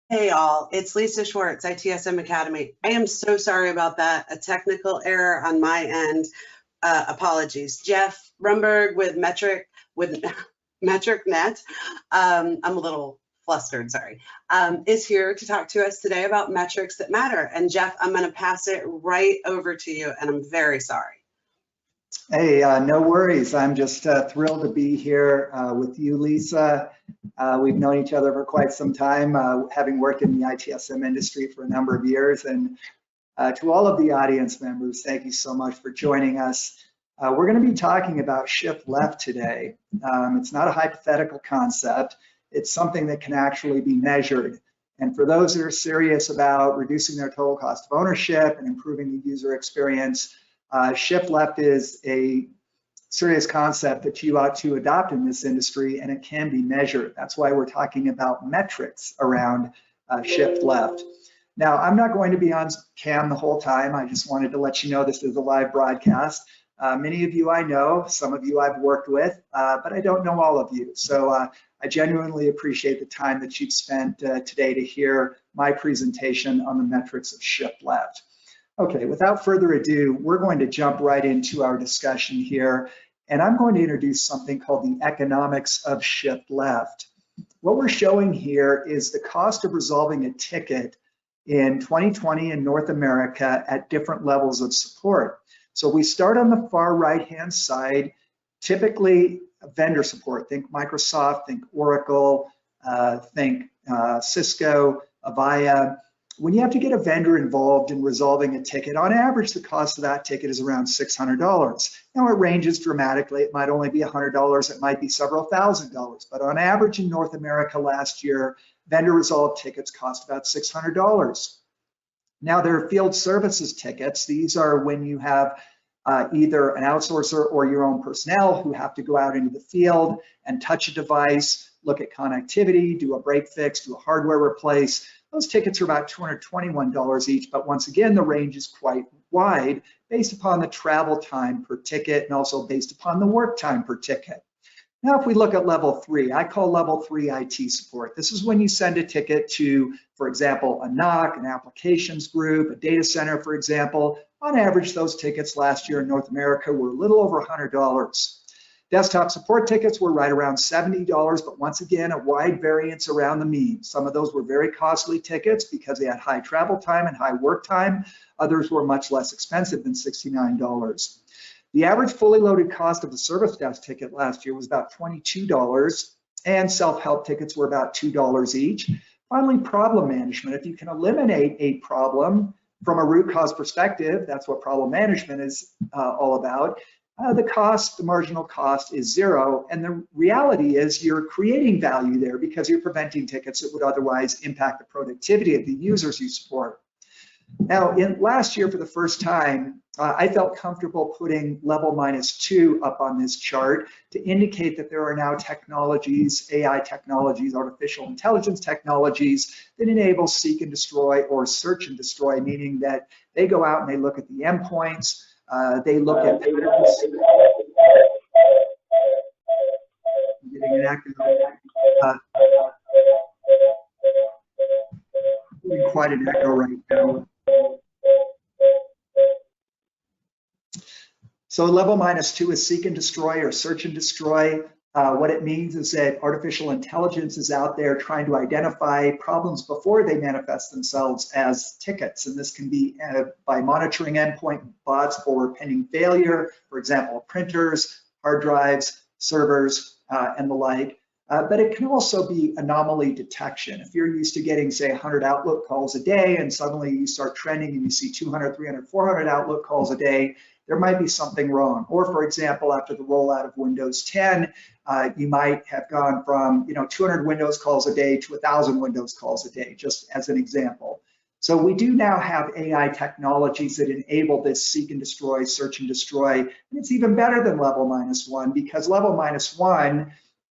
Hey all, it's Lisa Schwartz, ITSM Academy. I am so sorry about that. A technical error on my end. Apologies. Jeff Rumberg with MetricNet. I'm a little flustered, sorry. Is here to talk to us today about metrics that matter. And Jeff, I'm going to pass it right over to you, and I'm very sorry. Hey, no worries. I'm just thrilled to be here with you, Lisa. We've known each other for quite some time, having worked in the ITSM industry for a number of years. And to all of the audience members, thank you so much for joining us. We're going to be talking about shift left today. It's not a hypothetical concept. It's something that can actually be measured. And for those that are serious about reducing their total cost of ownership and improving the user experience, shift left is a serious concept that you ought to adopt in this industry, and it can be measured. That's why we're talking about metrics around shift left. Now, I'm not going to be on cam the whole time. I just wanted to let you know this is a live broadcast. Many of you I know, some of you I've worked with, but I don't know all of you. So I genuinely appreciate the time that you've spent today to hear my presentation on the metrics of shift left. Okay, without further ado, we're going to jump right into our discussion here, and I'm going to introduce something called the economics of shift left. What we're showing here is the cost of resolving a ticket in 2020 in North America at different levels of support. So we start on the far right-hand side, typically vendor support. Think Microsoft, think Oracle, think Cisco, Avaya. When you have to get a vendor involved in resolving a ticket, on average, the cost of that ticket is around $600. Now, it ranges dramatically. It might only be $100. It might be several $1,000s. But on average in North America last year, vendor resolved tickets cost about $600. Now, there are field services tickets. These are when you have either an outsourcer or your own personnel who have to go out into the field and touch a device, look at connectivity, do a break fix, do a hardware replace. Those tickets are about $221 each, but once again, the range is quite wide based upon the travel time per ticket and also based upon the work time per ticket. Now, if we look at level 3, I call level 3 IT support. This is when you send a ticket to, for example, a NOC, an applications group, a data center, for example. On average, those tickets last year in North America were a little over $100. Desktop support tickets were right around $70, but once again, a wide variance around the mean. Some of those were very costly tickets because they had high travel time and high work time. Others were much less expensive than $69. The average fully loaded cost of a service desk ticket last year was about $22, and self-help tickets were about $2 each. Finally, problem management. If you can eliminate a problem from a root cause perspective, that's what problem management is all about. The marginal cost is zero, and the reality is you're creating value there because you're preventing tickets that would otherwise impact the productivity of the users you support. Now, last year, for the first time, I felt comfortable putting level -2 up on this chart to indicate that there are now technologies, AI technologies, artificial intelligence technologies that enable seek and destroy or search and destroy, meaning that they go out and they look at the endpoints, they look at patterns. Getting an active, quite an echo right now. So level -2 is seek and destroy or search and destroy. What it means is that artificial intelligence is out there trying to identify problems before they manifest themselves as tickets. And this can be by monitoring endpoint bots for pending failure, for example, printers, hard drives, servers, and the like. But it can also be anomaly detection. If you're used to getting, say, 100 Outlook calls a day, and suddenly you start trending and you see 200, 300, 400 Outlook calls a day, there might be something wrong. Or, for example, after the rollout of Windows 10, you might have gone from 200 Windows calls a day to 1,000 Windows calls a day, just as an example. So we do now have AI technologies that enable this seek and destroy, search and destroy, and it's even better than level -1 because level -1,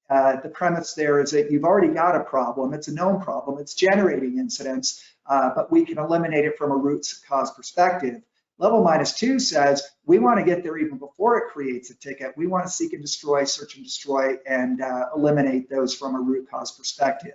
the premise there is that you've already got a problem. It's a known problem. It's generating incidents, but we can eliminate it from a root cause perspective. Level -2 says we want to get there even before it creates a ticket. We want to seek and destroy, search and destroy, and eliminate those from a root cause perspective.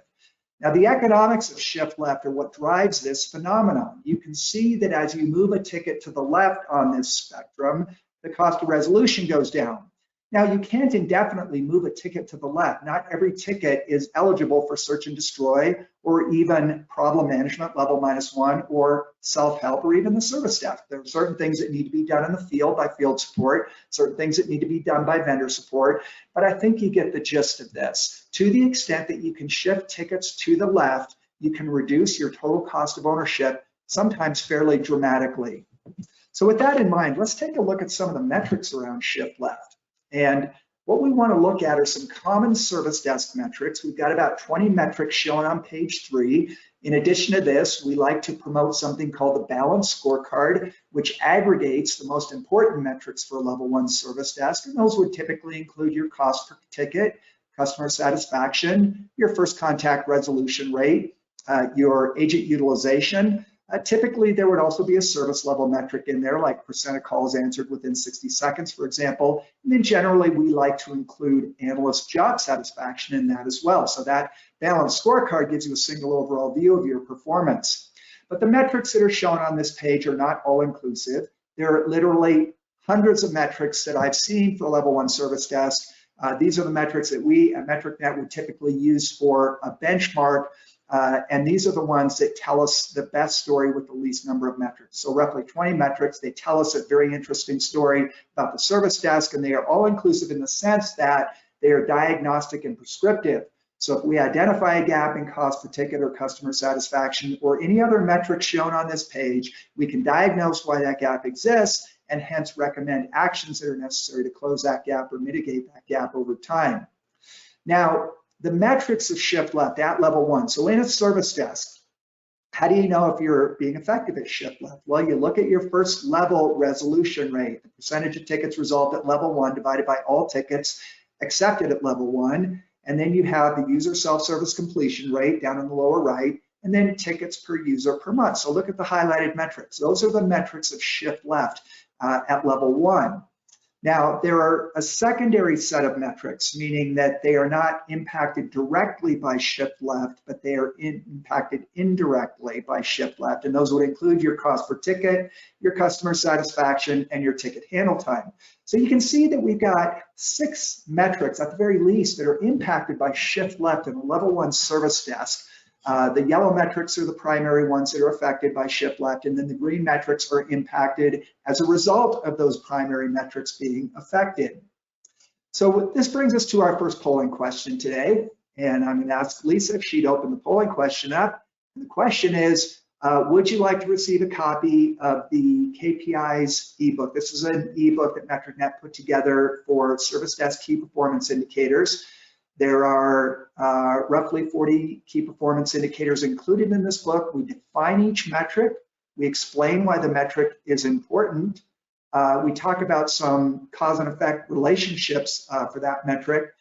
Now, the economics of shift left are what drives this phenomenon. You can see that as you move a ticket to the left on this spectrum, the cost of resolution goes down. Now, you can't indefinitely move a ticket to the left. Not every ticket is eligible for search and destroy, or even problem management level -1, or self-help, or even the service desk. There are certain things that need to be done in the field by field support, certain things that need to be done by vendor support, but I think you get the gist of this. To the extent that you can shift tickets to the left, you can reduce your total cost of ownership, sometimes fairly dramatically. So with that in mind, let's take a look at some of the metrics around shift left. And what we want to look at are some common service desk metrics. We've got about 20 metrics shown on page 3. In addition to this, we like to promote something called the balanced scorecard, which aggregates the most important metrics for a level 1 service desk. And those would typically include your cost per ticket, customer satisfaction, your first contact resolution rate, your agent utilization. Typically, there would also be a service level metric in there, like % of calls answered within 60 seconds, for example. And then generally, we like to include analyst job satisfaction in that as well. So that balanced scorecard gives you a single overall view of your performance. But the metrics that are shown on this page are not all inclusive. There are literally hundreds of metrics that I've seen for a level 1 service desk. These are the metrics that we at MetricNet would typically use for a benchmark. And these are the ones that tell us the best story with the least number of metrics. So roughly 20 metrics, they tell us a very interesting story about the service desk, and they are all inclusive in the sense that they are diagnostic and prescriptive. So if we identify a gap in cost per ticket or customer satisfaction or any other metric shown on this page, we can diagnose why that gap exists and hence recommend actions that are necessary to close that gap or mitigate that gap over time. Now, the metrics of shift left at level 1. So in a service desk, how do you know if you're being effective at shift left? Well, you look at your first level resolution rate, the percentage of tickets resolved at level 1 divided by all tickets accepted at level 1. And then you have the user self-service completion rate down in the lower right, and then tickets per user per month. So look at the highlighted metrics. Those are the metrics of shift left at level 1. Now, there are a secondary set of metrics, meaning that they are not impacted directly by shift left, but they are impacted indirectly by shift left. And those would include your cost per ticket, your customer satisfaction, and your ticket handle time. So you can see that we've got 6 metrics at the very least that are impacted by shift left in a level 1 service desk. The yellow metrics are the primary ones that are affected by shift left, and then the green metrics are impacted as a result of those primary metrics being affected. So this brings us to our first polling question today, and I'm going to ask Lisa if she'd open the polling question up. And the question is, would you like to receive a copy of the Kpis Ebook? This is an ebook that MetricNet put together for service desk key performance indicators. There are roughly 40 key performance indicators included in this book. We define each metric. We explain why the metric is important. We talk about some cause and effect relationships for that metric.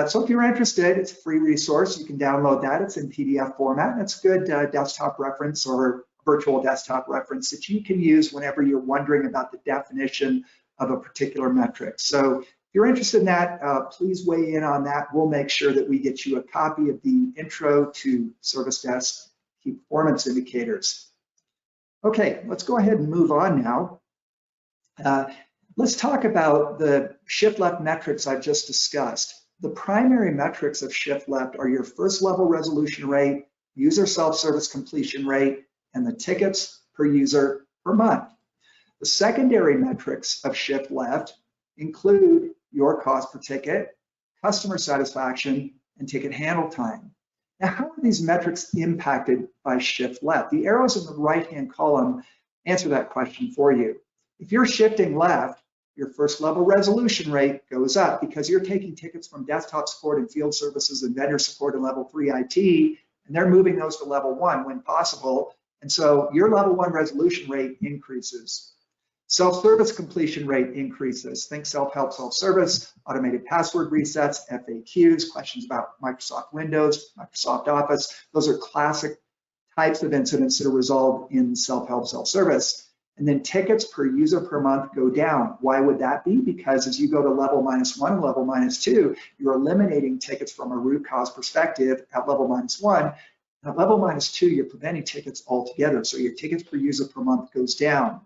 So if you're interested, it's a free resource. You can download that. It's in PDF format. And it's a good desktop reference or virtual desktop reference that you can use whenever you're wondering about the definition of a particular metric. So if you're interested in that, please weigh in on that. We'll make sure that we get you a copy of the Intro to Service Desk Key Performance Indicators. Okay, let's go ahead and move on now. Let's talk about the shift left metrics I've just discussed. The primary metrics of shift left are your first level resolution rate, user self-service completion rate, and the tickets per user per month. The secondary metrics of shift left include your cost per ticket, customer satisfaction, and ticket handle time. Now, how are these metrics impacted by shift left? The arrows in the right-hand column answer that question for you. If you're shifting left, your first level resolution rate goes up because you're taking tickets from desktop support and field services and vendor support in level 3 IT, and they're moving those to level 1 when possible. And so your level 1 resolution rate increases. Self-service completion rate increases. Think self-help, self-service, automated password resets, FAQs, questions about Microsoft Windows, Microsoft Office. Those are classic types of incidents that are resolved in self-help, self-service. And then tickets per user per month go down. Why would that be? Because as you go to level -1 and level -2, you're eliminating tickets from a root cause perspective at level -1. At level -2, you're preventing tickets altogether. So your tickets per user per month goes down.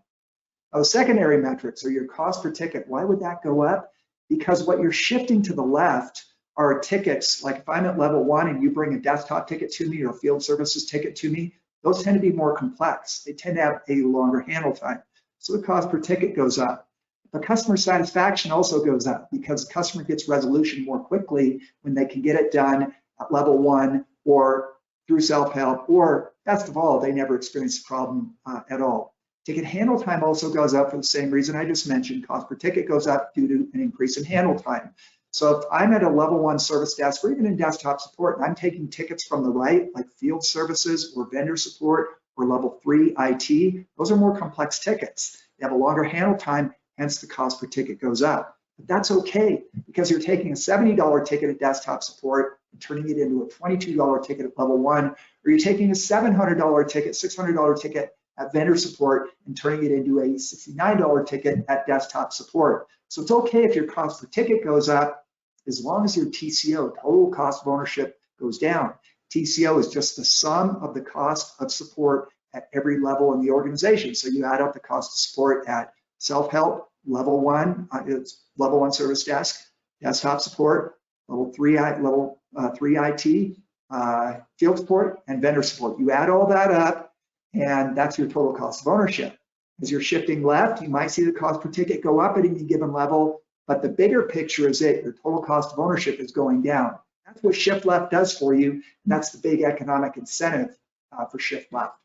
Now, the secondary metrics are your cost per ticket. Why would that go up? Because what you're shifting to the left are tickets, like if I'm at level 1 and you bring a desktop ticket to me or a field services ticket to me, those tend to be more complex. They tend to have a longer handle time. So the cost per ticket goes up. But customer satisfaction also goes up because the customer gets resolution more quickly when they can get it done at level 1 or through self-help, or best of all, they never experience the problem at all. Ticket handle time also goes up for the same reason I just mentioned. Cost per ticket goes up due to an increase in handle time. So if I'm at a level 1 service desk or even in desktop support and I'm taking tickets from the right, like field services or vendor support or level 3 IT, those are more complex tickets. They have a longer handle time, hence the cost per ticket goes up. But that's okay because you're taking a $70 ticket at desktop support and turning it into a $22 ticket at level 1, or you're taking a $700 ticket, $600 ticket at vendor support and turning it into a $69 ticket at desktop support. So it's okay if your cost per ticket goes up as long as your TCO, total cost of ownership, goes down. TCO is just the sum of the cost of support at every level in the organization. So you add up the cost of support at self-help, level 1, it's level 1 service desk, desktop support, level 3 IT, field support, and vendor support. You add all that up, and that's your total cost of ownership. As you're shifting left, you might see the cost per ticket go up at any given level, but the bigger picture is that your total cost of ownership is going down. That's what shift left does for you, and that's the big economic incentive for shift left.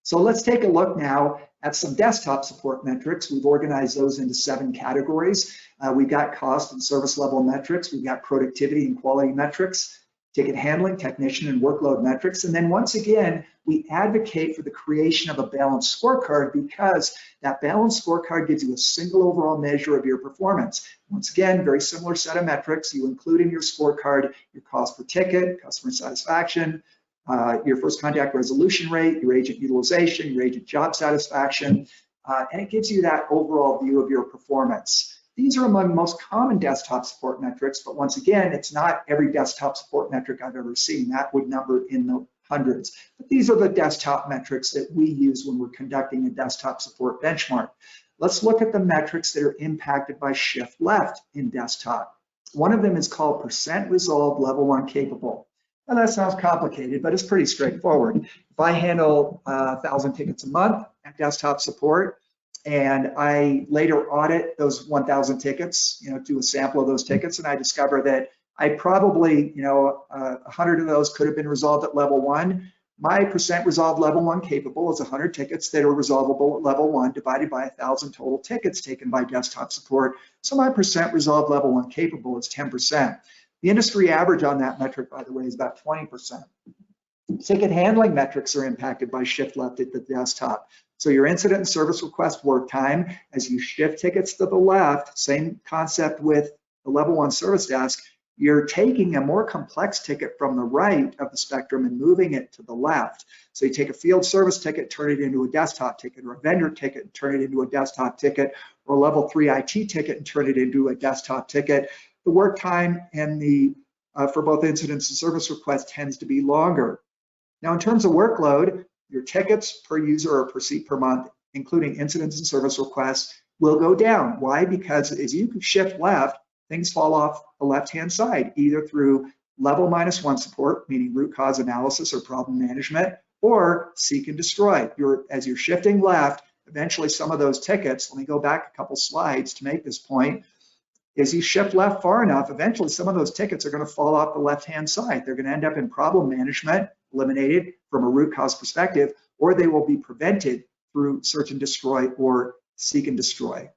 So let's take a look now at some desktop support metrics. We've organized those into 7 categories. We've got cost and service level metrics. We've got productivity and quality metrics, ticket handling, technician, and workload metrics. And then once again, we advocate for the creation of a balanced scorecard because that balanced scorecard gives you a single overall measure of your performance. Once again, very similar set of metrics. You include in your scorecard your cost per ticket, customer satisfaction, your first contact resolution rate, your agent utilization, your agent job satisfaction, and it gives you that overall view of your performance. These are among the most common desktop support metrics, but once again, it's not every desktop support metric I've ever seen. That would number in the hundreds. But these are the desktop metrics that we use when we're conducting a desktop support benchmark. Let's look at the metrics that are impacted by shift left in desktop. One of them is called percent resolved level 1 capable. Now that sounds complicated, but it's pretty straightforward. If I handle 1,000 tickets a month at desktop support, and I later audit those 1,000 tickets, do a sample of those tickets, and I discover that I probably, 100 of those could have been resolved at level 1. My percent resolved level 1 capable is 100 tickets that are resolvable at level 1 divided by 1,000 total tickets taken by desktop support. So my percent resolved level 1 capable is 10%. The industry average on that metric, by the way, is about 20%. Ticket handling metrics are impacted by shift left at the desktop. So your incident and service request work time, as you shift tickets to the left, same concept with the level 1 service desk, you're taking a more complex ticket from the right of the spectrum and moving it to the left. So you take a field service ticket, turn it into a desktop ticket, or a vendor ticket and turn it into a desktop ticket, or a level 3 IT ticket and turn it into a desktop ticket. The work time and the for both incidents and service requests tends to be longer. Now, in terms of workload, your tickets per user or per seat per month, including incidents and service requests, will go down. Why? Because as you shift left, things fall off the left-hand side, either through level -1 support, meaning root cause analysis or problem management, or seek and destroy. As you're shifting left, eventually some of those tickets, let me go back a couple slides to make this point, as you shift left far enough, eventually some of those tickets are going to fall off the left-hand side. They're going to end up in problem management, eliminated from a root cause perspective, or they will be prevented through search and destroy or seek and destroy.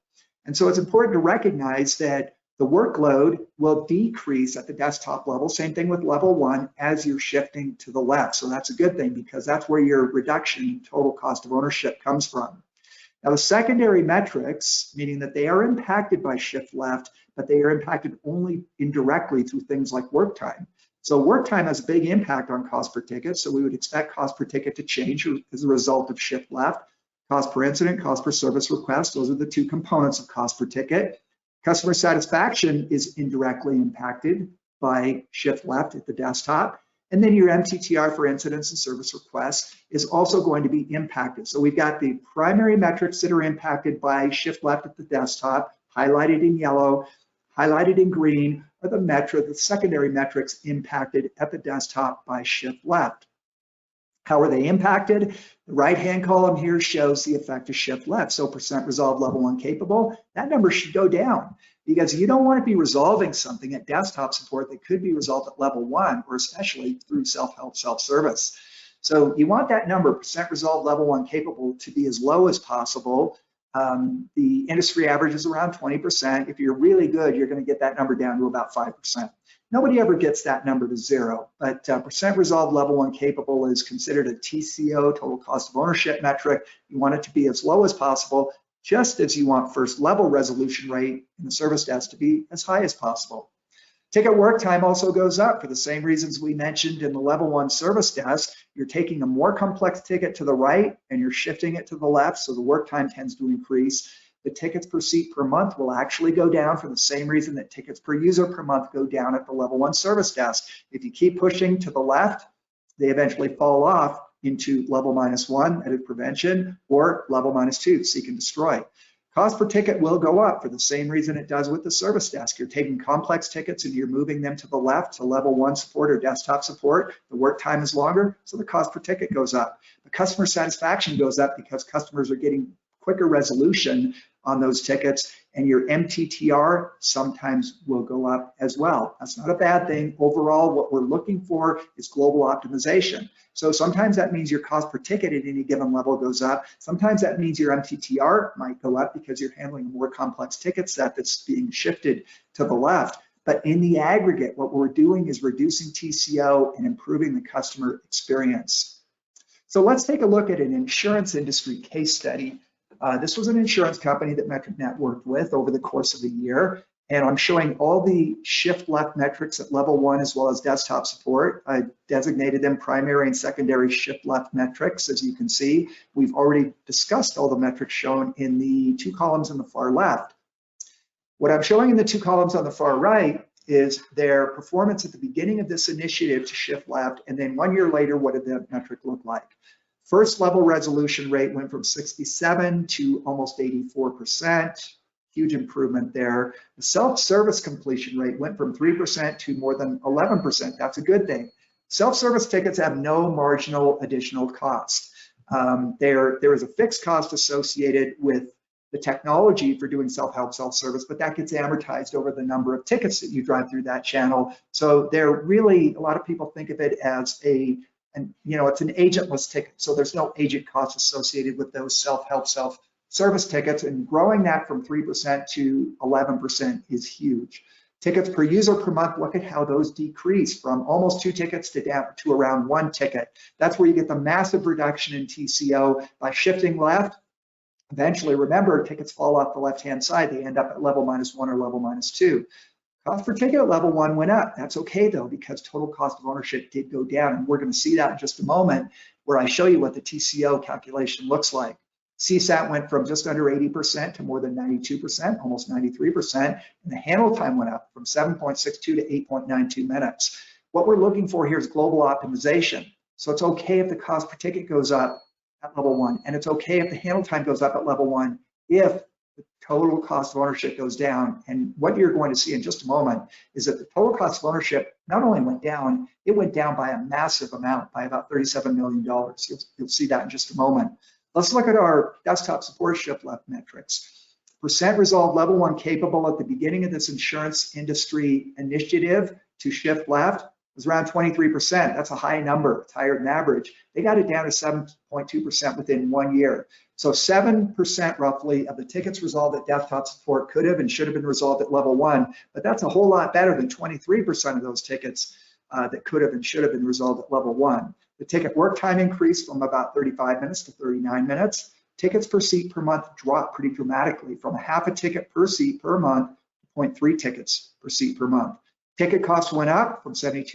And so it's important to recognize that the workload will decrease at the desktop level, same thing with level 1, as you're shifting to the left. So that's a good thing because that's where your reduction in total cost of ownership comes from. Now the secondary metrics, meaning that they are impacted by shift left, but they are impacted only indirectly through things like work time. So work time has a big impact on cost per ticket, so we would expect cost per ticket to change as a result of shift left. Cost per incident, cost per service request, those are the two components of cost per ticket. Customer satisfaction is indirectly impacted by shift left at the desktop. And then your MTTR for incidents and service requests is also going to be impacted. So we've got the primary metrics that are impacted by shift left at the desktop, highlighted in yellow, highlighted in green, are the secondary metrics impacted at the desktop by shift left. How are they impacted? The right-hand column here shows the effect of shift left. So percent resolved level 1 capable, that number should go down because you don't want to be resolving something at desktop support that could be resolved at level 1 or especially through self-help, self-service. So you want that number, percent resolved level 1 capable, to be as low as possible. The industry average is around 20%. If you're really good, you're going to get that number down to about 5%. Nobody ever gets that number to 0, but percent resolved level 1 capable is considered a TCO, total cost of ownership metric. You want it to be as low as possible, just as you want first level resolution rate in the service desk to be as high as possible. Ticket work time also goes up for the same reasons we mentioned in the level 1 service desk. You're taking a more complex ticket to the right and you're shifting it to the left, so the work time tends to increase. The tickets per seat per month will actually go down for the same reason that tickets per user per month go down at the level 1 service desk. If you keep pushing to the left, they eventually fall off into level -1, that is prevention, or level -2, seek and destroy. Cost per ticket will go up for the same reason it does with the service desk. You're taking complex tickets and you're moving them to the left to level 1 support or desktop support. The work time is longer, so the cost per ticket goes up. The customer satisfaction goes up because customers are getting quicker resolution on those tickets, and your MTTR sometimes will go up as well. That's not a bad thing. Overall, what we're looking for is global optimization. So sometimes that means your cost per ticket at any given level goes up. Sometimes that means your MTTR might go up because you're handling a more complex ticket set that's being shifted to the left. But in the aggregate, what we're doing is reducing TCO and improving the customer experience. So let's take a look at an insurance industry case study. This was an insurance company that MetricNet worked with over the course of the year, and I'm showing all the shift left metrics at level 1 as well as desktop support. I designated them primary and secondary shift left metrics. As you can see, we've already discussed all the metrics shown in the 2 columns on the far left. What I'm showing in the 2 columns on the far right is their performance at the beginning of this initiative to shift left, and then 1 year later, what did that metric look like? First level resolution rate went from 67 to almost 84%, huge improvement there. The self-service completion rate went from 3% to more than 11%. That's a good thing. Self-service tickets have no marginal additional cost. There is a fixed cost associated with the technology for doing self-help, self-service, but that gets amortized over the number of tickets that you drive through that channel. So they're really, a lot of people think of it as it's an agentless ticket, so there's no agent costs associated with those self-help, self-service tickets, and growing that from 3% to 11% is huge. Tickets per user per month, look at how those decrease from almost 2 tickets to down to around 1 ticket. That's where you get the massive reduction in TCO by shifting left. Eventually, remember, tickets fall off the left-hand side, they end up at level -1 or level -2. Cost per ticket at level 1 went up. That's okay though, because total cost of ownership did go down. And we're going to see that in just a moment where I show you what the TCO calculation looks like. CSAT went from just under 80% to more than 92%, almost 93%. And the handle time went up from 7.62 to 8.92 minutes. What we're looking for here is global optimization. So it's okay if the cost per ticket goes up at level 1, and it's okay if the handle time goes up at level 1 if the total cost of ownership goes down. And what you're going to see in just a moment is that the total cost of ownership not only went down, it went down by a massive amount, by about $37 million. You'll see that in just a moment. Let's look at our desktop support shift left metrics. Percent resolved level 1 capable at the beginning of this insurance industry initiative to shift left was around 23%. That's a high number, it's higher than average. They got it down to 7.2% within 1 year. So 7% roughly of the tickets resolved at desktop support could have and should have been resolved at level 1, but that's a whole lot better than 23% of those tickets that could have and should have been resolved at level 1. The ticket work time increased from about 35 minutes to 39 minutes. Tickets per seat per month dropped pretty dramatically from half a ticket per seat per month to 0.3 tickets per seat per month. Ticket costs went up from $72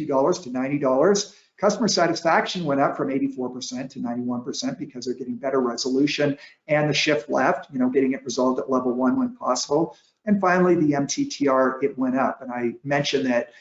to $90. Customer satisfaction went up from 84% to 91% because they're getting better resolution, and the shift left, getting it resolved at level 1 when possible. And finally, the MTTR, it went up. And I mentioned that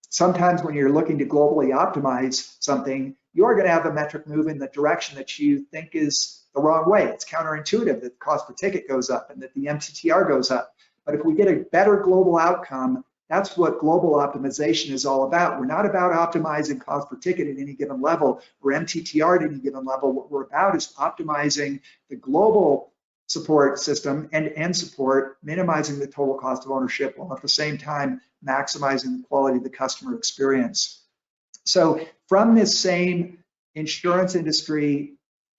sometimes when you're looking to globally optimize something, you're going to have a metric move in the direction that you think is the wrong way. It's counterintuitive that the cost per ticket goes up and that the MTTR goes up. But if we get a better global outcome, that's what global optimization is all about. We're not about optimizing cost per ticket at any given level or MTTR at any given level. What we're about is optimizing the global support system, end-to-end support, minimizing the total cost of ownership, while at the same time maximizing the quality of the customer experience. So from this same insurance industry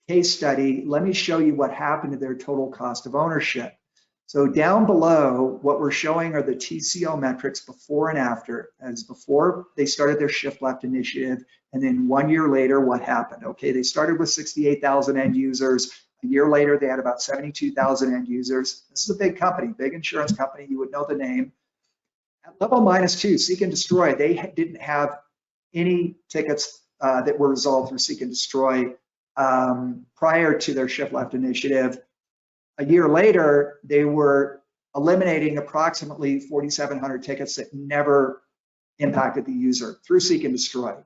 case study, let me show you what happened to their total cost of ownership. So down below, what we're showing are the TCO metrics before and after, as before they started their shift left initiative, and then 1 year later, what happened? Okay, they started with 68,000 end users. A year later, they had about 72,000 end users. This is a big company, big insurance company. You would know the name. At level -2, seek and destroy, they didn't have any tickets that were resolved through seek and destroy prior to their shift left initiative. A year later, they were eliminating approximately 4,700 tickets that never impacted the user through seek and destroy.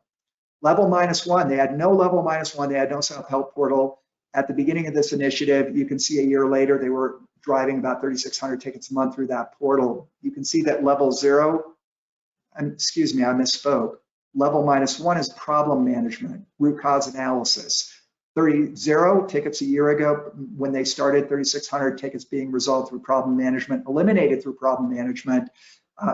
Level -1, they had no level -1, they had no self-help portal. At the beginning of this initiative, you can see a year later, they were driving about 3,600 tickets a month through that portal. You can see that level 0, excuse me, I misspoke. Level -1 is problem management, root cause analysis. 0 tickets a year ago, when they started, 3,600 tickets being resolved through problem management, eliminated through problem management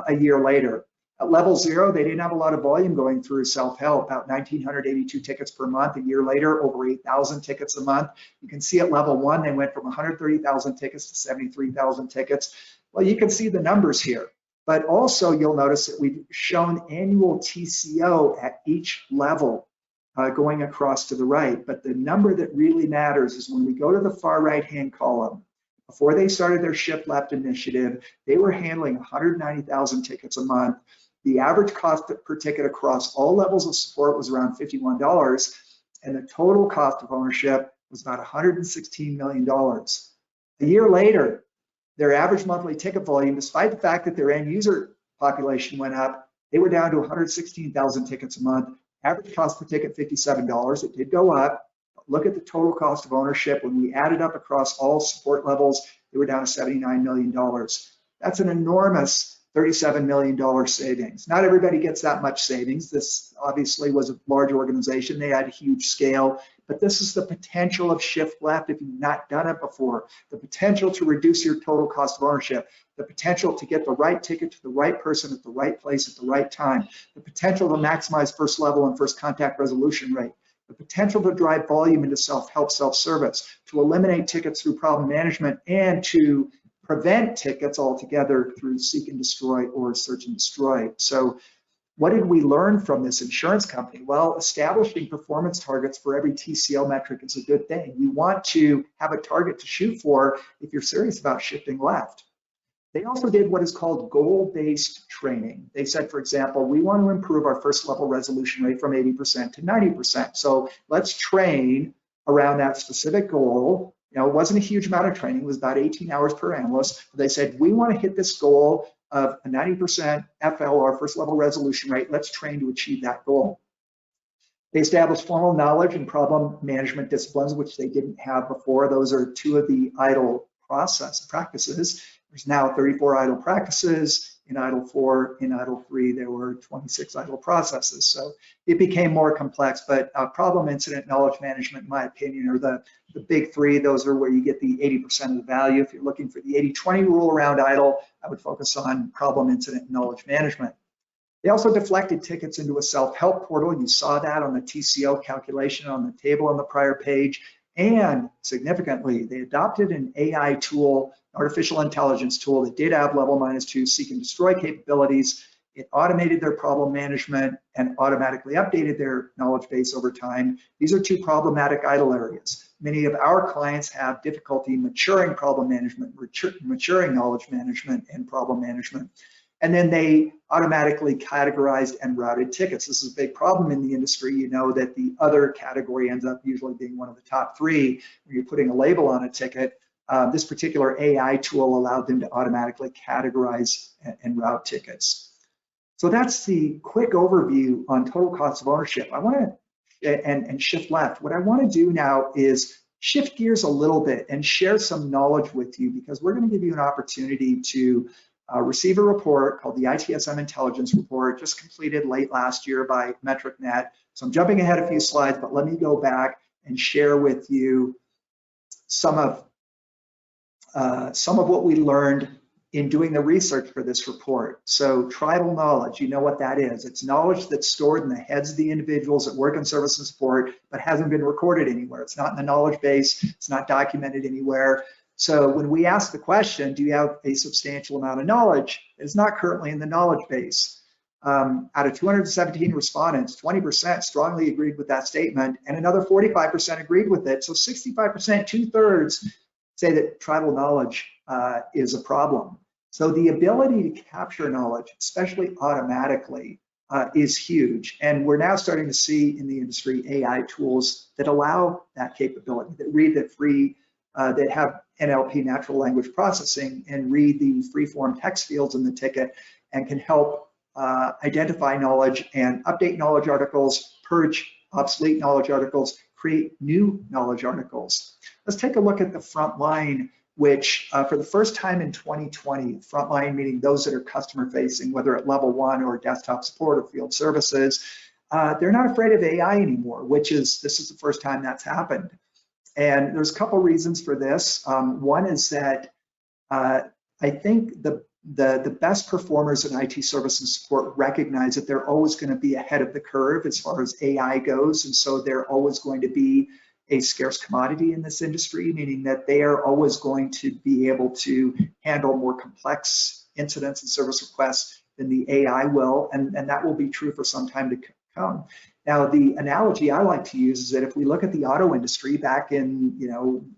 a year later. At level 0, they didn't have a lot of volume going through self-help, about 1,982 tickets per month. A year later, over 8,000 tickets a month. You can see at level 1, they went from 130,000 tickets to 73,000 tickets. Well, you can see the numbers here, but also you'll notice that we've shown annual TCO at each level going across to the right. But the number that really matters is when we go to the far right-hand column. Before they started their shift left initiative, they were handling 190,000 tickets a month. The average cost per ticket across all levels of support was around $51, and the total cost of ownership was about $116 million. A year later, their average monthly ticket volume, despite the fact that their end user population went up, they were down to 116,000 tickets a month. Average cost per ticket, $57. It did go up. Look at the total cost of ownership. When we added up across all support levels, they were down to $79 million. That's an enormous $37 million savings. Not everybody gets that much savings. This obviously was a large organization. They had a huge scale, but this is the potential of shift left if you've not done it before. The potential to reduce your total cost of ownership, the potential to get the right ticket to the right person at the right place at the right time, the potential to maximize first level and first contact resolution rate, the potential to drive volume into self-help, self-service, to eliminate tickets through problem management, and to prevent tickets altogether through seek and destroy or search and destroy. So what did we learn from this insurance company? Well, establishing performance targets for every TCO metric is a good thing. You want to have a target to shoot for if you're serious about shifting left. They also did what is called goal-based training. They said, for example, we want to improve our first level resolution rate from 80% to 90%. So let's train around that specific goal. You know, it wasn't a huge amount of training. It was about 18 hours per analyst. But they said, we want to hit this goal of a 90% FL, or first level resolution rate. Let's train to achieve that goal. They established formal knowledge and problem management disciplines, which they didn't have before. Those are two of the ITIL practices. There's now 34 ITIL practices. In ITIL 4, in ITIL 3, there were 26 ITIL processes. So it became more complex, but problem incident knowledge management, in my opinion, are the big three. Those are where you get the 80% of the value. If you're looking for the 80-20 rule around ITIL, I would focus on problem incident knowledge management. They also deflected tickets into a self-help portal. You saw that on the TCO calculation on the table on the prior page. And significantly, they adopted an AI tool, artificial intelligence tool that did have level -2 seek and destroy capabilities. It automated their problem management and automatically updated their knowledge base over time. These are two problematic ITIL areas. Many of our clients have difficulty maturing problem management, maturing knowledge management and problem management. and then they automatically categorized and routed tickets. This is a big problem in the industry. You know that the other category ends up usually being one of the top three when you're putting a label on a ticket. This particular AI tool allowed them to automatically categorize and route tickets. So that's the quick overview on total cost of ownership. I want to, and shift left. What I want to do now is shift gears a little bit and share some knowledge with you, because we're going to give you an opportunity to receive a report called the ITSM Intelligence Report, just completed late last year by MetricNet. So I'm jumping ahead a few slides, but let me go back and share with you some of what we learned in doing the research for this report. So tribal knowledge, you know what that is. It's knowledge that's stored in the heads of the individuals that work in service and support, but hasn't been recorded anywhere. It's not in the knowledge base, it's not documented anywhere. So when we ask the question, do you have a substantial amount of knowledge? It's not currently in the knowledge base. Out of 217 respondents, 20% strongly agreed with that statement, and another 45% agreed with it. So 65%, 2/3, say that tribal knowledge is a problem. So the ability to capture knowledge, especially automatically, is huge. And we're now starting to see in the industry AI tools that allow that capability, that have NLP, natural language processing, and read the free-form text fields in the ticket and can help identify knowledge and update knowledge articles, purge obsolete knowledge articles, create new knowledge articles. Let's take a look at the front line, which for the first time in 2020, frontline meaning those that are customer facing, whether at level 1 or desktop support or field services, they're not afraid of AI anymore, this is the first time that's happened. And there's a couple reasons for this. One is that I think the best performers in IT service and support recognize that they're always going to be ahead of the curve as far as AI goes, and so they're always going to be a scarce commodity in this industry, meaning that they are always going to be able to handle more complex incidents and service requests than the AI will, and that will be true for some time to come. Now, the analogy I like to use is that if we look at the auto industry back in,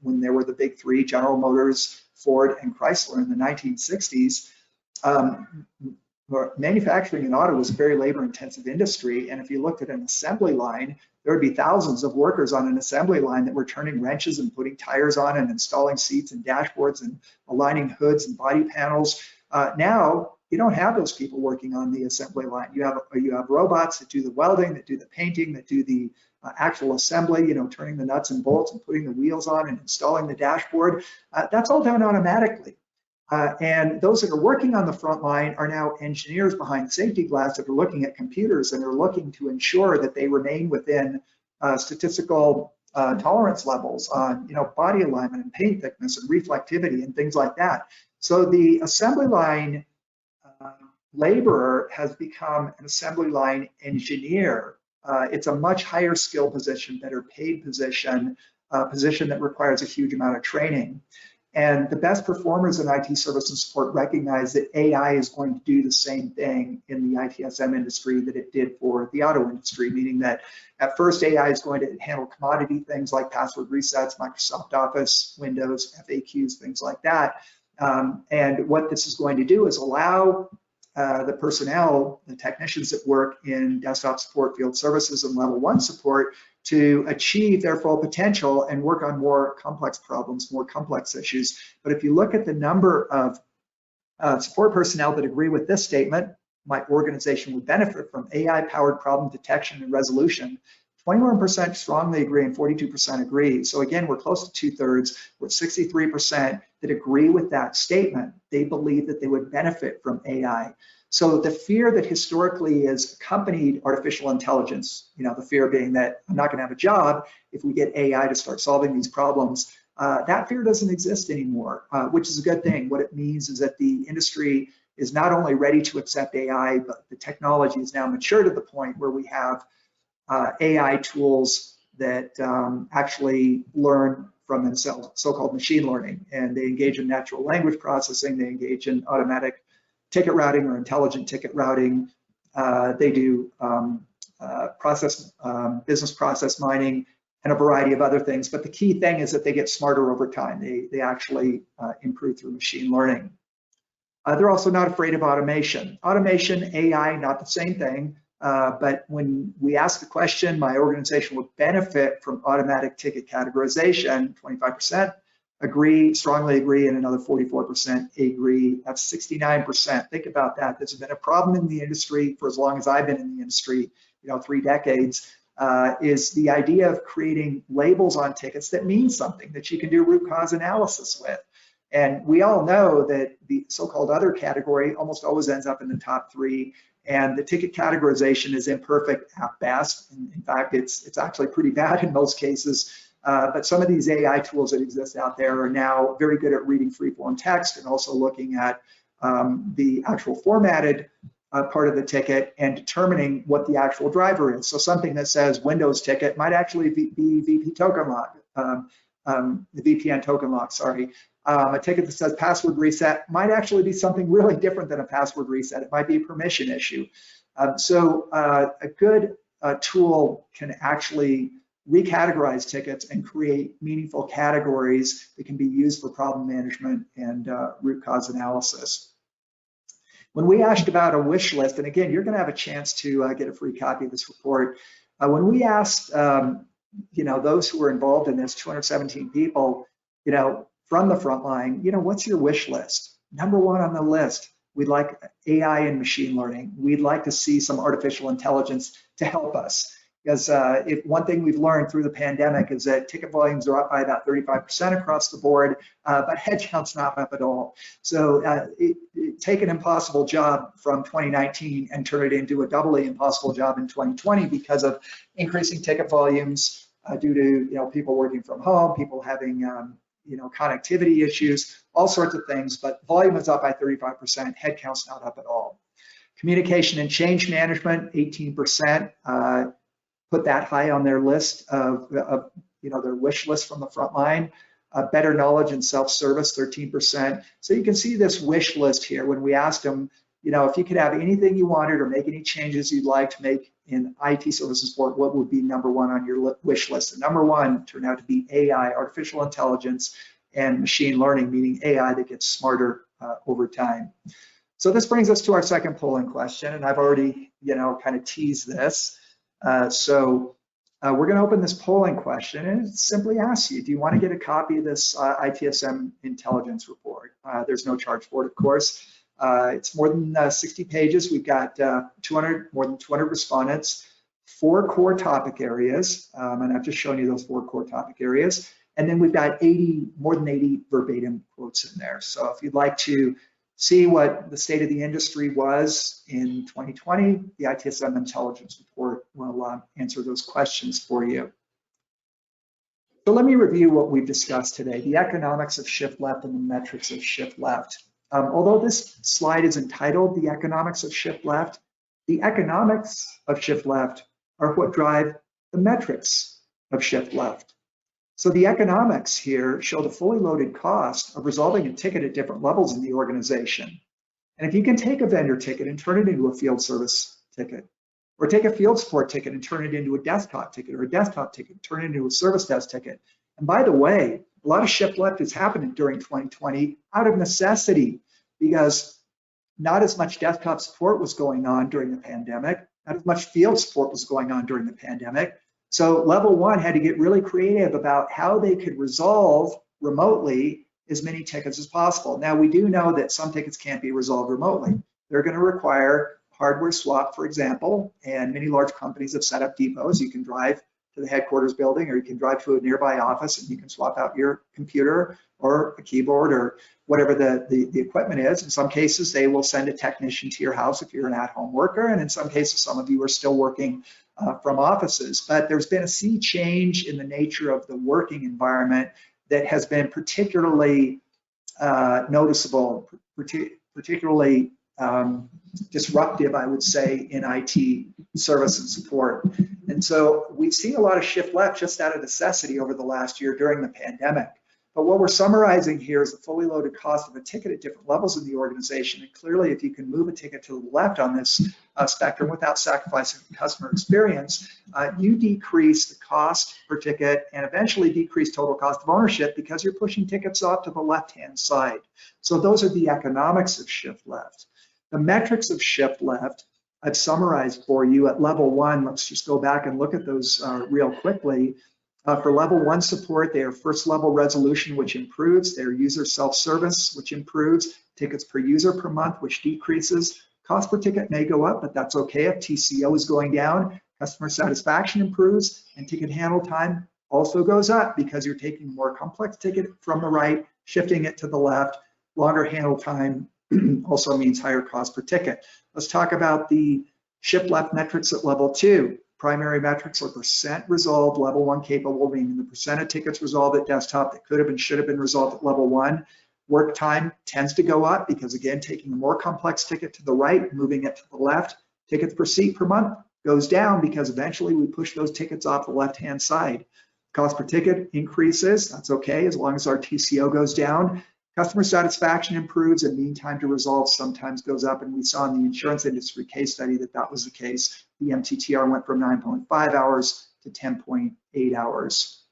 when there were the big three, General Motors, Ford, and Chrysler in the 1960s, manufacturing in auto was a very labor-intensive industry, and if you looked at an assembly line, there would be thousands of workers on an assembly line that were turning wrenches and putting tires on and installing seats and dashboards and aligning hoods and body panels. Now, you don't have those people working on the assembly line. You have robots that do the welding, that do the painting, that do the actual assembly, turning the nuts and bolts and putting the wheels on and installing the dashboard. That's all done automatically. And those that are working on the front line are now engineers behind safety glass that are looking at computers and are looking to ensure that they remain within statistical tolerance levels on body alignment and paint thickness and reflectivity and things like that. So the assembly line laborer has become an assembly line engineer. It's a much higher skill position, better paid position, position that requires a huge amount of training. And the best performers in IT service and support recognize that AI is going to do the same thing in the ITSM industry that it did for the auto industry, meaning that at first AI is going to handle commodity things like password resets, Microsoft Office, Windows, FAQs, things like that. And what this is going to do is allow the personnel, the technicians that work in desktop support, field services, and level 1 support to achieve their full potential and work on more complex problems, more complex issues. But if you look at the number of support personnel that agree with this statement, my organization would benefit from AI-powered problem detection and resolution, 21% strongly agree and 42% agree. So again, we're close to 2/3, with 63% that agree with that statement. They believe that they would benefit from AI. So the fear that historically has accompanied artificial intelligence, the fear being that I'm not going to have a job if we get AI to start solving these problems, that fear doesn't exist anymore, which is a good thing. What it means is that the industry is not only ready to accept AI, but the technology is now mature to the point where we have AI tools that actually learn from themselves, so-called machine learning, and they engage in natural language processing, they engage in automatic ticket routing or intelligent ticket routing, they do business process mining, and a variety of other things. But the key thing is that they get smarter over time. They actually improve through machine learning. They're also not afraid of automation. Automation, AI, not the same thing. But when we ask the question, my organization would benefit from automatic ticket categorization, 25% agree, strongly agree, and another 44% agree. That's 69%. Think about that. This has been a problem in the industry for as long as I've been in the industry, 3 decades, is the idea of creating labels on tickets that mean something, that you can do root cause analysis with. And we all know that the so-called other category almost always ends up in the top 3. And the ticket categorization is imperfect at best. In fact, it's actually pretty bad in most cases. But some of these AI tools that exist out there are now very good at reading free-form text and also looking at the actual formatted part of the ticket and determining what the actual driver is. So something that says Windows ticket might actually be VP token lock, the VPN token lock, sorry. A ticket that says password reset might actually be something really different than a password reset. It might be a permission issue. So a good tool can actually recategorize tickets and create meaningful categories that can be used for problem management and root cause analysis. When we asked about a wish list, and again, you're going to have a chance to get a free copy of this report. When we asked, those who were involved in this, 217 people, from the front line, what's your wish list? Number 1 on the list, we'd like AI and machine learning. We'd like to see some artificial intelligence to help us. Because one thing we've learned through the pandemic is that ticket volumes are up by about 35% across the board, but headcount's not up at all. So take an impossible job from 2019 and turn it into a doubly impossible job in 2020 because of increasing ticket volumes due to people working from home, people having connectivity issues, all sorts of things, but volume is up by 35%, headcount's not up at all. Communication and change management, 18%, put that high on their list of their wish list from the front line. Better knowledge and self-service, 13%. So you can see this wish list here when we asked them, if you could have anything you wanted or make any changes you'd like to make in IT services support, what would be number 1 on your wish list? And number 1 turned out to be AI, artificial intelligence, and machine learning, meaning AI that gets smarter over time. So this brings us to our second polling question, and I've already, kind of teased this. We're going to open this polling question, and it simply asks you, do you want to get a copy of this ITSM intelligence report? There's no charge for it, of course. It's more than 60 pages. We've got more than 200 respondents, 4 core topic areas, and I've just shown you those 4 core topic areas. And then we've got more than 80 verbatim quotes in there. So if you'd like to see what the state of the industry was in 2020, the ITSM intelligence report will answer those questions for you. So let me review what we've discussed today, the economics of shift left and the metrics of shift left. Although this slide is entitled The Economics of Shift Left, the economics of shift left are what drive the metrics of shift left. So the economics here show the fully loaded cost of resolving a ticket at different levels in the organization. And if you can take a vendor ticket and turn it into a field service ticket, or take a field support ticket and turn it into a desktop ticket, or a desktop ticket and turn it into a service desk ticket. And by the way, a lot of shift left is happening during 2020 out of necessity, because not as much desktop support was going on during the pandemic, not as much field support was going on during the pandemic. So level 1 had to get really creative about how they could resolve remotely as many tickets as possible. Now, we do know that some tickets can't be resolved remotely. They're going to require hardware swap, for example, and many large companies have set up depots. You can drive to the headquarters building, or you can drive to a nearby office and you can swap out your computer or a keyboard or whatever the equipment is. In some cases, they will send a technician to your house if you're an at-home worker, and in some cases, some of you are still working from offices. But there's been a sea change in the nature of the working environment that has been particularly noticeable, particularly disruptive, I would say, in IT service and support. And so we've seen a lot of shift left just out of necessity over the last year during the pandemic. But what we're summarizing here is the fully loaded cost of a ticket at different levels in the organization. And clearly, if you can move a ticket to the left on this spectrum without sacrificing customer experience, you decrease the cost per ticket and eventually decrease total cost of ownership because you're pushing tickets off to the left-hand side. So those are the economics of shift left. The metrics of shift left, I've summarized for you at level 1. Let's just go back and look at those real quickly. For level 1 support, they are first level resolution, which improves. Their user self-service, which improves. Tickets per user per month, which decreases. Cost per ticket may go up, but that's okay if TCO is going down. Customer satisfaction improves, and ticket handle time also goes up because you're taking a more complex ticket from the right, shifting it to the left. Longer handle time also means higher cost per ticket. Let's talk about the shift left metrics at level 2. Primary metrics are percent resolved, level 1 capable, meaning the percent of tickets resolved at desktop that could have and should have been resolved at level 1. Work time tends to go up because, again, taking a more complex ticket to the right, moving it to the left. Tickets per seat per month goes down because eventually we push those tickets off the left-hand side. Cost per ticket increases. That's okay as long as our TCO goes down. Customer satisfaction improves and mean time to resolve sometimes goes up, and we saw in the insurance industry case study that that was the case. The MTTR went from 9.5 hours to 10.8 hours.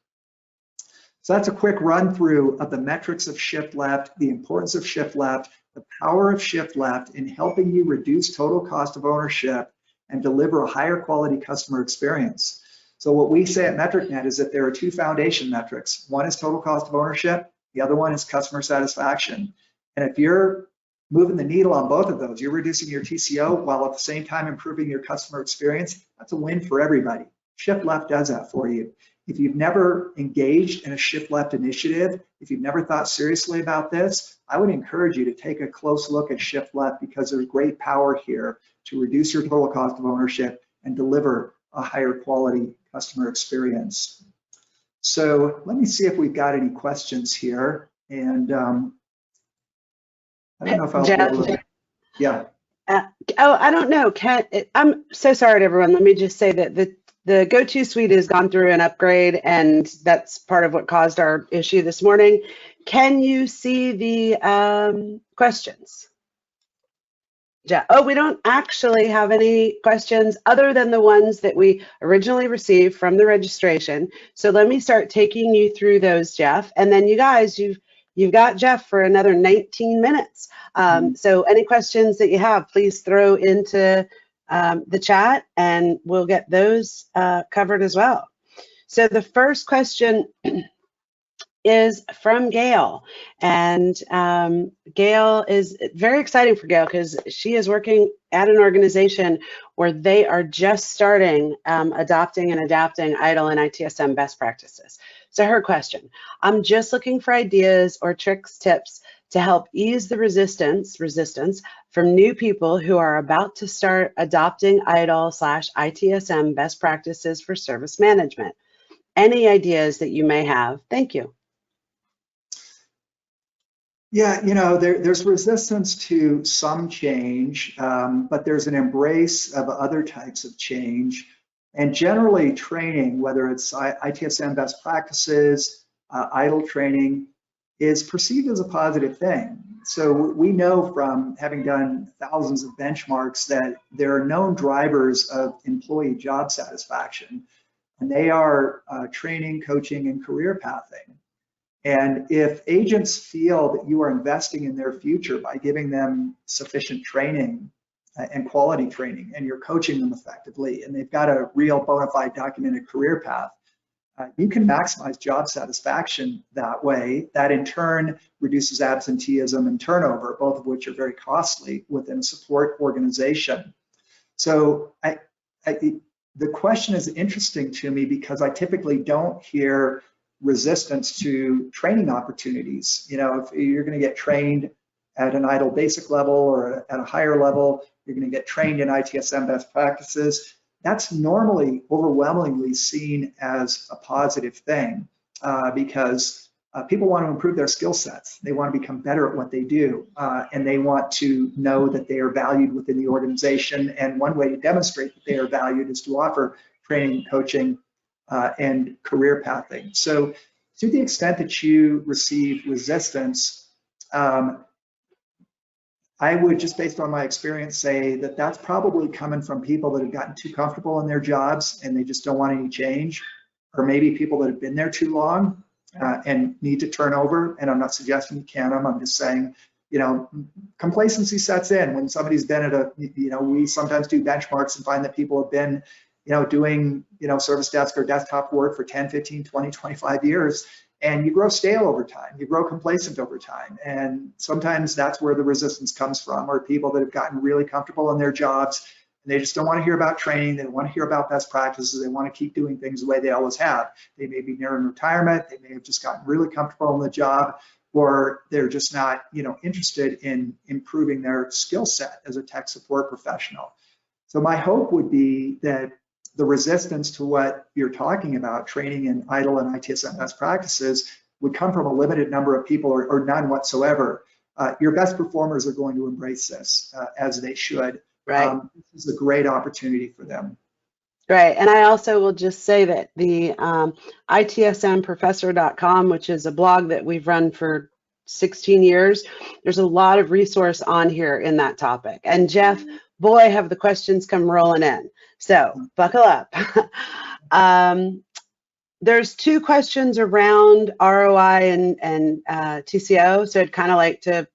So that's a quick run through of the metrics of shift left, the importance of shift left, the power of shift left in helping you reduce total cost of ownership and deliver a higher quality customer experience. So what we say at MetricNet is that there are 2 foundation metrics. One is total cost of ownership. The other one is customer satisfaction. And if you're moving the needle on both of those, you're reducing your TCO while at the same time improving your customer experience, that's a win for everybody. Shift left does that for you. If you've never engaged in a shift left initiative, if you've never thought seriously about this, I would encourage you to take a close look at shift left because there's great power here to reduce your total cost of ownership and deliver a higher quality customer experience. So let me see if we've got any questions here. And I don't know if I'll be able to, yeah. I don't know. I'm so sorry to everyone. Let me just say that the GoTo suite has gone through an upgrade, and that's part of what caused our issue this morning. Can you see the questions? Oh, we don't actually have any questions other than the ones that we originally received from the registration. So let me start taking you through those, Jeff. And then you guys, you've got Jeff for another 19 minutes. So any questions that you have, please throw into the chat and we'll get those covered as well. So the first question is from Gail, and Gail is very exciting for Gail because she is working at an organization where they are just starting adopting and adapting ITIL and ITSM best practices. So her question, I'm just looking for ideas or tricks, tips to help ease the resistance from new people who are about to start adopting ITIL/ITSM best practices for service management. Any ideas that you may have? Thank you. Yeah, you know, there's resistance to some change, but there's an embrace of other types of change. And generally training, whether it's ITSM best practices, ITIL training, is perceived as a positive thing. So we know from having done thousands of benchmarks that there are known drivers of employee job satisfaction, and they are training, coaching, and career pathing. And if agents feel that you are investing in their future by giving them sufficient training and quality training, and you're coaching them effectively, and they've got a real bona fide documented career path, you can maximize job satisfaction that way. That in turn reduces absenteeism and turnover, both of which are very costly within a support organization. So the question is interesting to me because I typically don't hear resistance to training opportunities. You know, if you're going to get trained at an ITIL basic level or at a higher level, you're going to get trained in ITSM best practices. That's normally overwhelmingly seen as a positive thing because people want to improve their skill sets. They want to become better at what they do, and they want to know that they are valued within the organization. And one way to demonstrate that they are valued is to offer training, coaching, and career pathing. So To the extent that you receive resistance, I would, just based on my experience, say that that's probably coming from people that have gotten too comfortable in their jobs and they just don't want any change, or maybe people that have been there too long and need to turn over. And I'm not suggesting you can. I'm just saying, you know, complacency sets in when somebody's been at a, you know, we sometimes do benchmarks and find that people have been, you know, doing, you know, service desk or desktop work for 10, 15, 20, 25 years. And you grow stale over time, you grow complacent over time. And sometimes that's where the resistance comes from, or people that have gotten really comfortable in their jobs and they just don't want to hear about training, they don't want to hear about best practices, they want to keep doing things the way they always have. They may be nearing retirement, they may have just gotten really comfortable in the job, or they're just not, you know, interested in improving their skill set as a tech support professional. So my hope would be that the resistance to what you're talking about, training in ITIL and ITSM best practices, would come from a limited number of people or none whatsoever. Your best performers are going to embrace this, as they should. Right. This is a great opportunity for them. Right, and I also will just say that the itsmprofessor.com, which is a blog that we've run for 16 years, there's a lot of resource on here in that topic. And Jeff, boy, have the questions come rolling in. So buckle up. There's two questions around ROI and TCO, so I'd kind of like to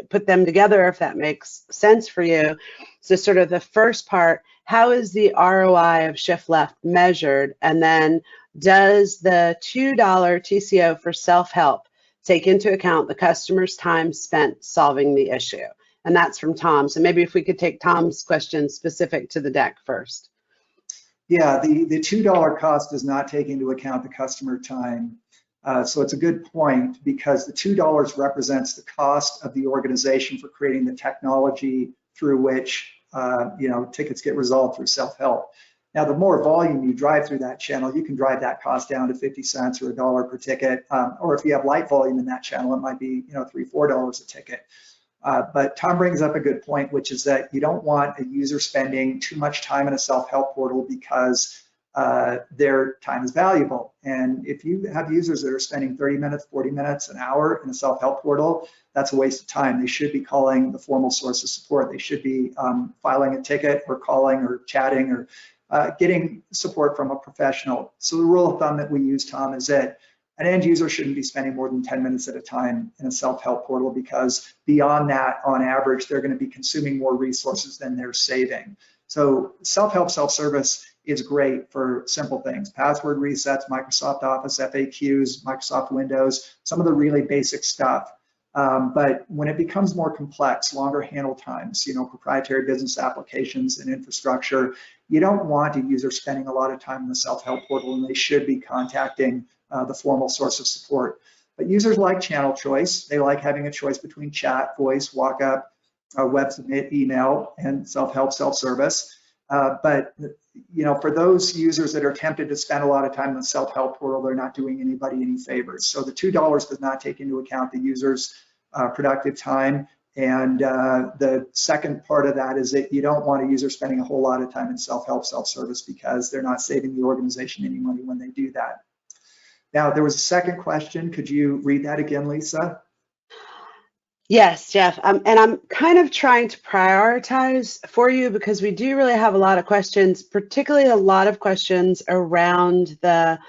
put them together if that makes sense for you. So sort of the first part, how is the ROI of Shift Left measured? And then does the $2 TCO for self-help take into account the customer's time spent solving the issue? And that's from Tom. So maybe if we could take Tom's question specific to the deck first. Yeah, the $2 cost does not take into account the customer time. So it's a good point, because the $2 represents the cost of the organization for creating the technology through which you know, tickets get resolved through self-help. Now, the more volume you drive through that channel, you can drive that cost down to 50 cents or $1 per ticket. Or if you have light volume in that channel, it might be, you know, $3, $4 a ticket. But Tom brings up a good point, which is that you don't want a user spending too much time in a self-help portal because their time is valuable. And if you have users that are spending 30 minutes, 40 minutes, an hour in a self-help portal, that's a waste of time. They should be calling the formal source of support. They should be filing a ticket or calling or chatting or getting support from a professional. So the rule of thumb that we use, Tom, is that an end user shouldn't be spending more than 10 minutes at a time in a self-help portal, because beyond that, on average, they're going to be consuming more resources than they're saving. So self-help, self-service is great for simple things: password resets, Microsoft Office FAQs, Microsoft Windows, some of the really basic stuff. But when it becomes more complex, longer handle times, you know, proprietary business applications and infrastructure, you don't want a user spending a lot of time in the self-help portal, and they should be contacting the formal source of support. But users like channel choice. They like having a choice between chat, voice, walk-up, web submit, email, and self-help, self-service. But you know, for those users that are tempted to spend a lot of time in the self-help portal, they're not doing anybody any favors. So the $2 does not take into account the user's productive time. And the second part of that is that you don't want a user spending a whole lot of time in self-help, self-service, because they're not saving the organization any money when they do that. Now, there was a second question. Could you read that again, Lisa? Yes, Jeff. And I'm kind of trying to prioritize for you, because we do really have a lot of questions, particularly a lot of questions around the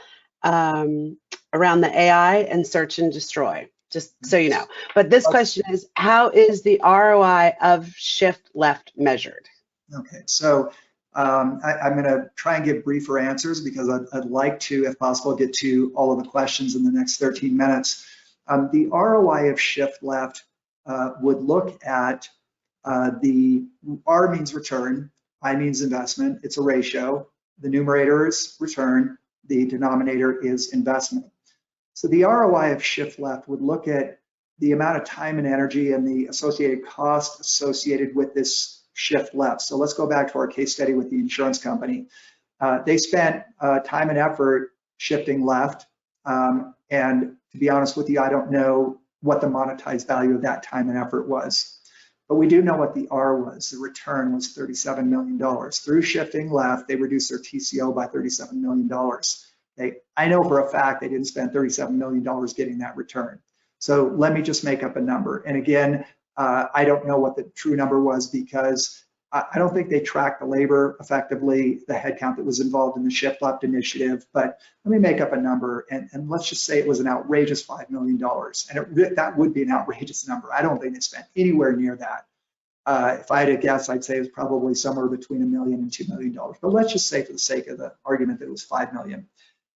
AI and search and destroy, just so you know. But this question is, how is the ROI of Shift Left measured? Okay, so I'm going to try and give briefer answers, because I'd like to, if possible, get to all of the questions in the next 13 minutes. The ROI of Shift Left would look at the R means return, I means investment. It's a ratio. The numerator is return. The denominator is investment. So the ROI of Shift Left would look at the amount of time and energy and the associated cost associated with this shift left. So let's go back to our case study with the insurance company. They spent time and effort shifting left. And to be honest with you, I don't know what the monetized value of that time and effort was. But we do know what the R was. The return was $37 million. Through shifting left, they reduced their TCO by $37 million. I know for a fact they didn't spend $37 million getting that return. So let me just make up a number. And again, I don't know what the true number was because I don't think they tracked the labor effectively, the headcount that was involved in the Shift Left initiative, but let me make up a number and let's just say it was an outrageous $5 million. And that would be an outrageous number. I don't think they spent anywhere near that. If I had to guess, I'd say it was probably somewhere between $1 million and $2 million. But let's just say for the sake of the argument that it was $5 million.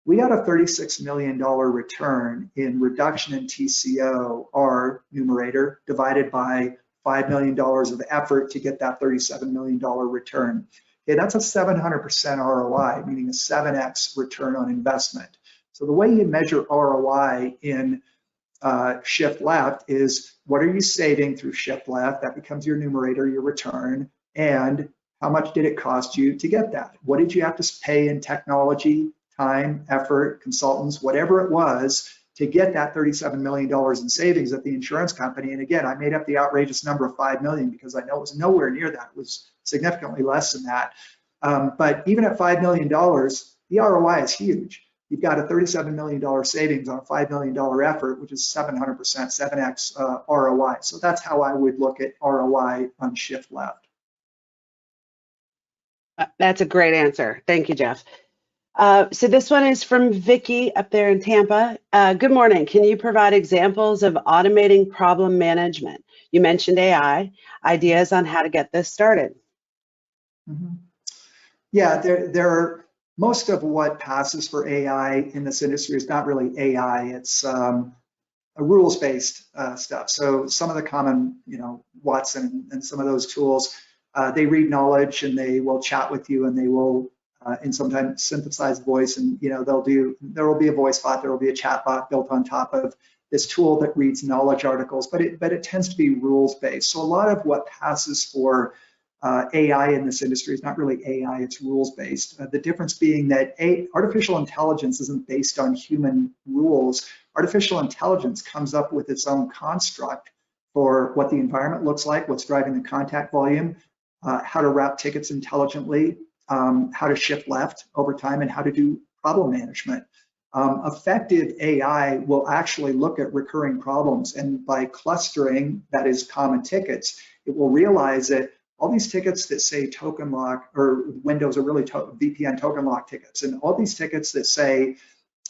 We got a $36 million return in reduction in TCO, our numerator, divided by $5 million of effort to get that $37 million return. Okay, that's a 700% ROI, meaning a 7x return on investment. So the way you measure ROI in Shift Left is what are you saving through Shift Left? That becomes your numerator, your return, and how much did it cost you to get that? What did you have to pay in technology, time, effort, consultants, whatever it was, to get that $37 million in savings at the insurance company? And again, I made up the outrageous number of $5 million because I know it was nowhere near that. It was significantly less than that. But even at $5 million, the ROI is huge. You've got a $37 million savings on a $5 million effort, which is 700%, 7x ROI. So that's how I would look at ROI on Shift Left. That's a great answer. Thank you, Jeff. So this one is from Vicky up there in Tampa. Good morning. Can you provide examples of automating problem management? You mentioned AI, ideas on how to get this started. Mm-hmm. Yeah, there are, most of what passes for AI in this industry is not really AI, it's a rules-based stuff. So some of the common, Watson and some of those tools, they read knowledge and they will chat with you and they will and sometimes synthesize voice, and there will be a voice bot, there will be a chat bot built on top of this tool that reads knowledge articles, but it tends to be rules based. So a lot of what passes for AI in this industry is not really AI, it's rules based. The difference being that artificial intelligence isn't based on human rules. Artificial intelligence comes up with its own construct for what the environment looks like, what's driving the contact volume, how to route tickets intelligently, how to shift left over time, and how to do problem management. Effective AI will actually look at recurring problems, and by clustering, that is common tickets, it will realize that all these tickets that say token lock, or Windows are really VPN token lock tickets, and all these tickets that say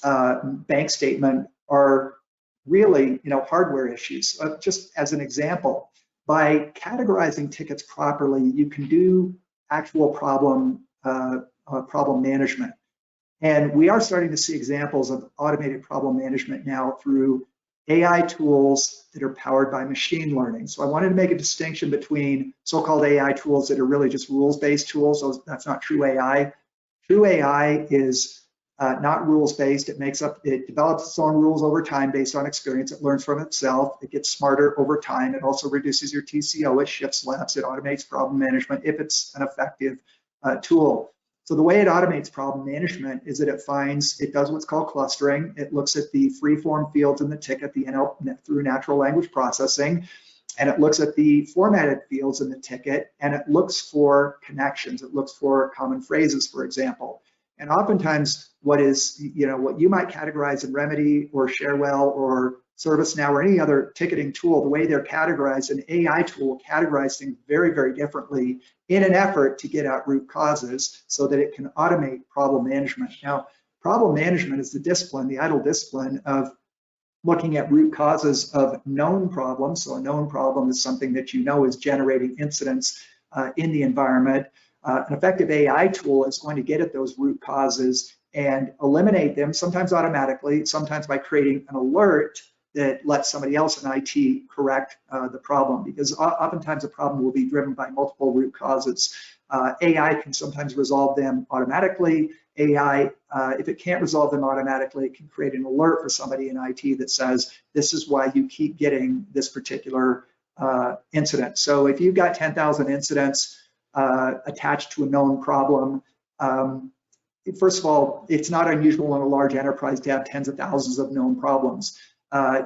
bank statement are really hardware issues. Just as an example, by categorizing tickets properly, you can do actual problem management. And we are starting to see examples of automated problem management now through AI tools that are powered by machine learning. So I wanted to make a distinction between so-called AI tools that are really just rules-based tools. That's not true AI. True AI is not rules-based. It develops its own rules over time based on experience. It learns from itself. It gets smarter over time. It also reduces your TCO. It shifts lefts. It automates problem management if it's an effective tool. So the way it automates problem management is that it does what's called clustering. It looks at the free-form fields in the ticket, through natural language processing, and it looks at the formatted fields in the ticket, and it looks for connections. It looks for common phrases, for example. And oftentimes, what you might categorize in Remedy or Sharewell or ServiceNow or any other ticketing tool, the way they're categorized, an AI tool will categorize things very, very differently in an effort to get at root causes so that it can automate problem management. Now, problem management is the discipline, the ITIL discipline of looking at root causes of known problems. So a known problem is something that is generating incidents in the environment. An effective AI tool is going to get at those root causes and eliminate them, sometimes automatically, sometimes by creating an alert that lets somebody else in IT correct the problem, because oftentimes a problem will be driven by multiple root causes. AI can sometimes resolve them automatically. AI, if it can't resolve them automatically, it can create an alert for somebody in IT that says, this is why you keep getting this particular incident. So if you've got 10,000 incidents attached to a known problem, first of all, it's not unusual in a large enterprise to have tens of thousands of known problems.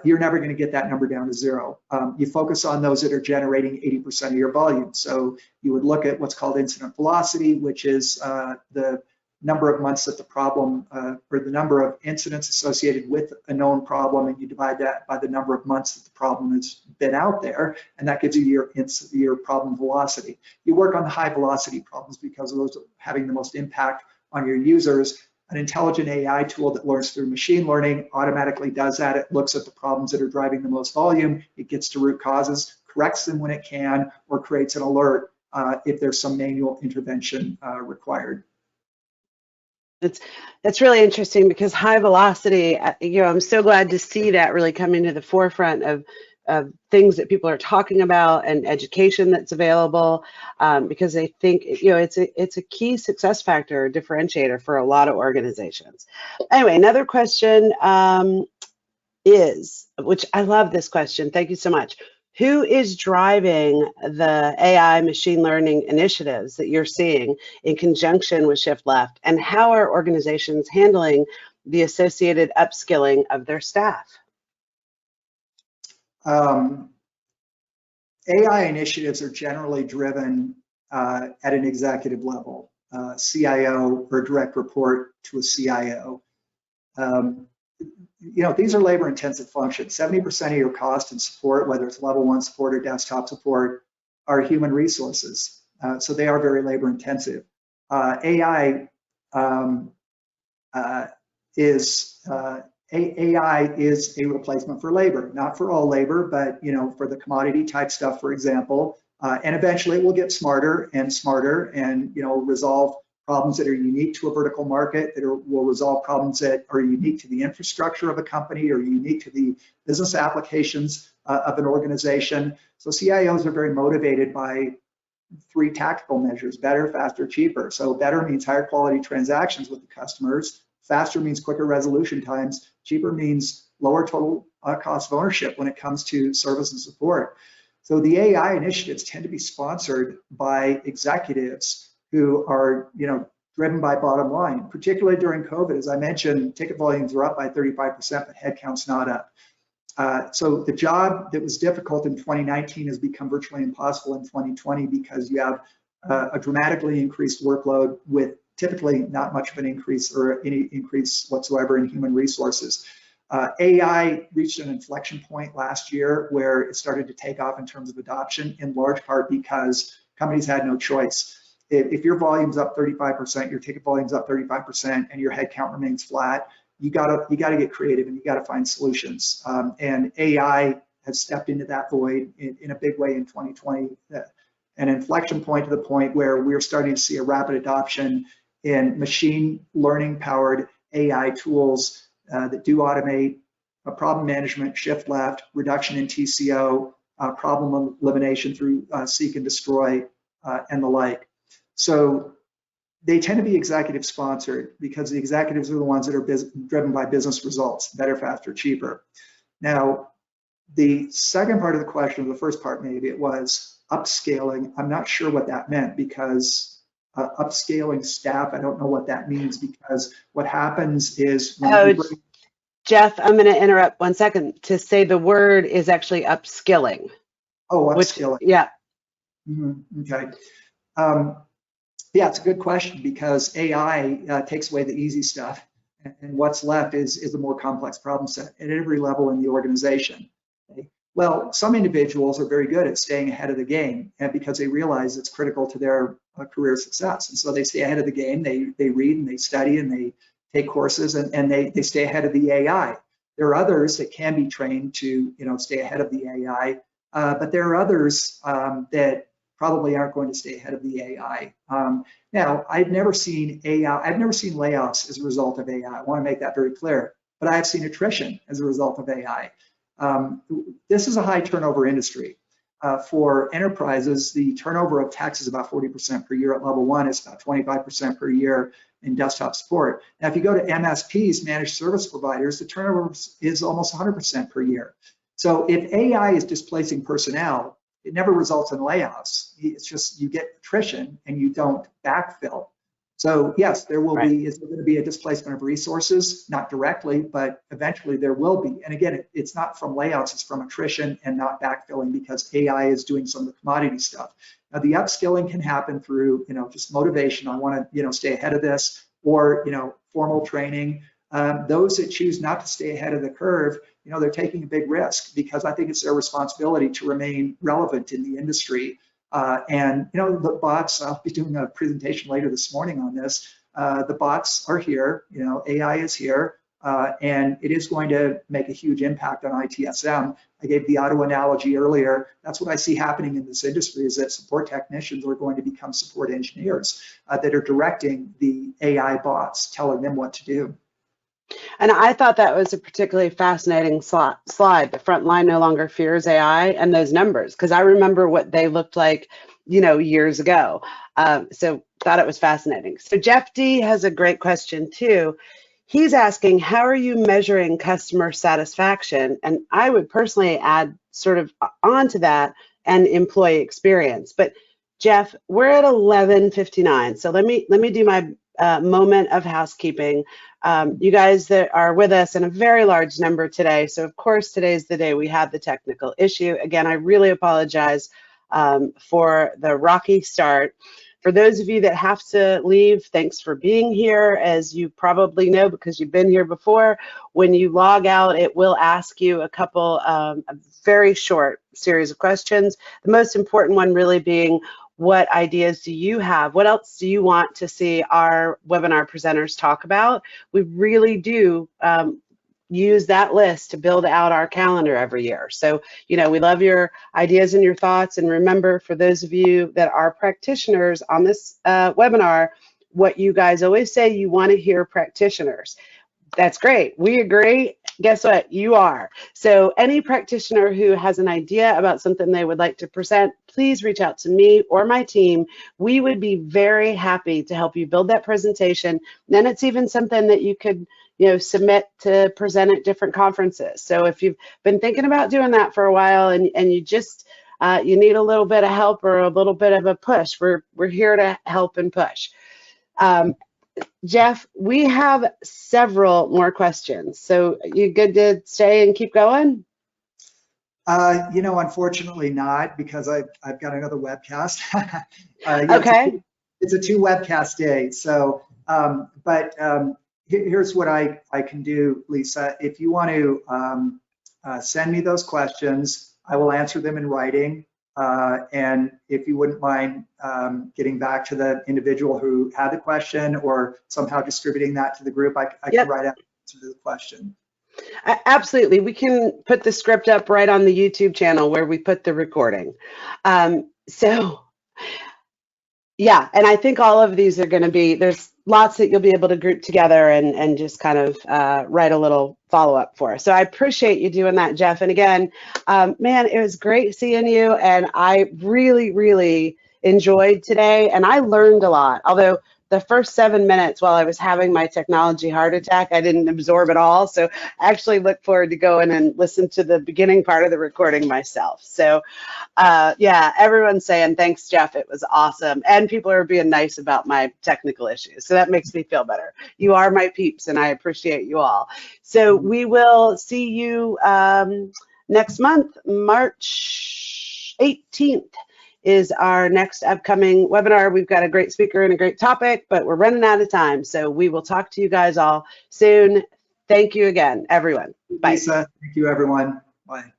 You're never going to get that number down to zero. You focus on those that are generating 80% of your volume. So you would look at what's called incident velocity, which is the number of months that the problem, or the number of incidents associated with a known problem, and you divide that by the number of months that the problem has been out there, and that gives you your problem velocity. You work on the high velocity problems because those are having the most impact on your users. An intelligent AI tool that learns through machine learning automatically does that. It looks at the problems that are driving the most volume, it gets to root causes, corrects them when it can, or creates an alert if there's some manual intervention required. That's really interesting, because high velocity, I'm so glad to see that really coming to the forefront of things that people are talking about and education that's available, because I think it's a key success factor, differentiator for a lot of organizations. Anyway, another question is, which I love this question, thank you so much. Who is driving the AI machine learning initiatives that you're seeing in conjunction with Shift Left, and how are organizations handling the associated upskilling of their staff? AI initiatives are generally driven at an executive level, CIO or direct report to a CIO. These are labor-intensive functions. 70% of your cost and support, whether it's level 1 support or desktop support, are human resources. So they are very labor-intensive. AI is a replacement for labor, not for all labor, but for the commodity type stuff, for example. And eventually it will get smarter and smarter, and resolve problems that are unique to a vertical market, that will resolve problems that are unique to the infrastructure of a company or unique to the business applications of an organization. So CIOs are very motivated by 3 tactical measures: better, faster, cheaper. So better means higher quality transactions with the customers. Faster means quicker resolution times. Cheaper means lower total cost of ownership when it comes to service and support. So the AI initiatives tend to be sponsored by executives who are, driven by bottom line. Particularly during COVID, as I mentioned, ticket volumes are up by 35%, but headcount's not up. So the job that was difficult in 2019 has become virtually impossible in 2020, because you have a dramatically increased workload with typically not much of an increase or any increase whatsoever in human resources. AI reached an inflection point last year where it started to take off in terms of adoption, in large part because companies had no choice. If your volume's up 35%, your ticket volume's up 35%, and your headcount remains flat, you gotta get creative, and you gotta find solutions. And AI has stepped into that void in a big way in 2020. An inflection point to the point where we're starting to see a rapid adoption in machine learning powered AI tools that do automate problem management, shift left, reduction in TCO, problem elimination through seek and destroy, and the like. So they tend to be executive sponsored, because the executives are the ones that are driven by business results: better, faster, cheaper. Now, the second part of the question, or the first part maybe, it was upscaling. I'm not sure what that meant, because upscaling staff, I don't know what that means, because what happens is when Jeff, I'm going to interrupt 1 second to say the word is actually upskilling. Oh, upskilling. Yeah. Okay. Yeah, it's a good question, because AI takes away the easy stuff, and what's left is a more complex problem set at every level in the organization. Okay? Well, some individuals are very good at staying ahead of the game, and because they realize it's critical to their career success, and so they stay ahead of the game. They read and they study and they take courses, and they stay ahead of the AI. There are others that can be trained to stay ahead of the AI, but there are others that probably aren't going to stay ahead of the AI. Now, I've never seen layoffs as a result of AI. I want to make that very clear, but I have seen attrition as a result of AI. This is a high turnover industry. For enterprises, the turnover of techs is about 40% per year at level 1. It's about 25% per year in desktop support. Now, if you go to MSPs, managed service providers, the turnover is almost 100% per year. So if AI is displacing personnel, it never results in layoffs. It's just you get attrition and you don't backfill. So yes, there will be, is there going to be a displacement of resources? Not directly, but eventually there will be. And again, it's not from layouts, it's from attrition and not backfilling, because AI is doing some of the commodity stuff. Now the upskilling can happen through, just motivation. I want to, stay ahead of this. or formal training. Those that choose not to stay ahead of the curve, they're taking a big risk, because I think it's their responsibility to remain relevant in the industry. And the bots, I'll be doing a presentation later this morning on this. The bots are here, AI is here, and it is going to make a huge impact on ITSM. I gave the auto analogy earlier. That's what I see happening in this industry, is that support technicians are going to become support engineers that are directing the AI bots, telling them what to do. And I thought that was a particularly fascinating slide. The front line no longer fears AI, and those numbers, because I remember what they looked like, years ago. So thought it was fascinating. So Jeff D has a great question too. He's asking, how are you measuring customer satisfaction? And I would personally add sort of onto that and employee experience. But Jeff, we're at 11:59. So let me do my moment of housekeeping. You guys that are with us in a very large number today. So of course, today's the day we had the technical issue. Again, I really apologize for the rocky start. For those of you that have to leave, thanks for being here. As you probably know, because you've been here before, when you log out, it will ask you a couple, a very short series of questions. The most important one really being, what ideas do you have? What else do you want to see our webinar presenters talk about? We really do use that list to build out our calendar every year. So, we love your ideas and your thoughts. And remember, for those of you that are practitioners on this webinar, what you guys always say, you want to hear practitioners. That's great. We agree. Guess what? You are. So any practitioner who has an idea about something they would like to present, please reach out to me or my team. We would be very happy to help you build that presentation. Then it's even something that you could submit to present at different conferences. So if you've been thinking about doing that for a while and you just you need a little bit of help or a little bit of a push, we're here to help and push. Jeff, we have several more questions. So you good to stay and keep going? Unfortunately not, because I've got another webcast. Okay. It's a 2 webcast day. So, here's what I can do, Lisa. If you want to send me those questions, I will answer them in writing. And if you wouldn't mind getting back to the individual who had the question, or somehow distributing that to the group, I can write out to the question. Absolutely. We can put the script up right on the YouTube channel where we put the recording. So yeah, and I think all of these are going to be, there's lots that you'll be able to group together and just kind of write a little follow-up for us. So I appreciate you doing that, Jeff. And again, man, it was great seeing you. And I really, really enjoyed today. And I learned a lot, although the first 7 minutes while I was having my technology heart attack, I didn't absorb it all. So I actually look forward to going and listen to the beginning part of the recording myself. So yeah, everyone's saying, thanks, Jeff. It was awesome. And people are being nice about my technical issues. So that makes me feel better. You are my peeps and I appreciate you all. So we will see you next month, March 18th. Is our next upcoming webinar. We've got a great speaker and a great topic, but we're running out of time. So we will talk to you guys all soon. Thank you again, everyone. Bye. Lisa, thank you, everyone. Bye.